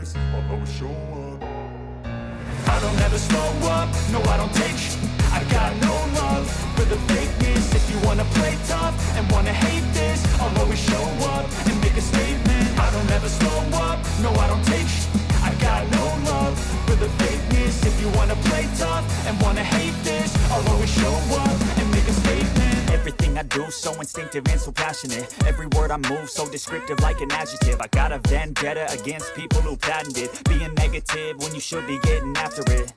this, I'll always show up. I don't ever slow up, no I don't take I got no love for the fakeness. If you wanna play tough and wanna hate this, I'll always show up and make a statement. I don't ever slow up, no I don't take I got no love for the fakeness. If you wanna play tough and wanna hate this, I'll always show up and make a statement. Everything I do so instinctive and so passionate. Every word I move so descriptive like an adjective. I got a vendetta against people who patented being negative when you should be getting after it.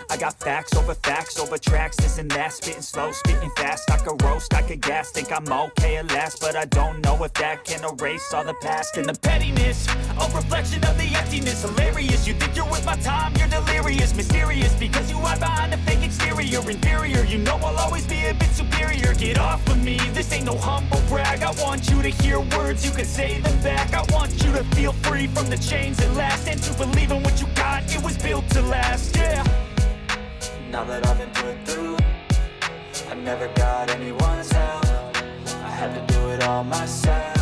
I got facts over tracks, this and that. Spitting slow, spitting fast. I could roast, I could gas. Think I'm okay at last, but I don't know if that can erase all the past. And the pettiness, a reflection of the emptiness. Hilarious, you think you're worth my time, you're delirious. Mysterious, because you hide behind a fake exterior. Inferior, you know I'll always be a bit superior. Get off of me, this ain't no humble brag. I want you to hear words, you can say them back. I want you to feel free from the chains that last, and to believe in what you got, it was built to last, yeah. Now that I've been put through, I never got anyone's help. I had to do it all myself.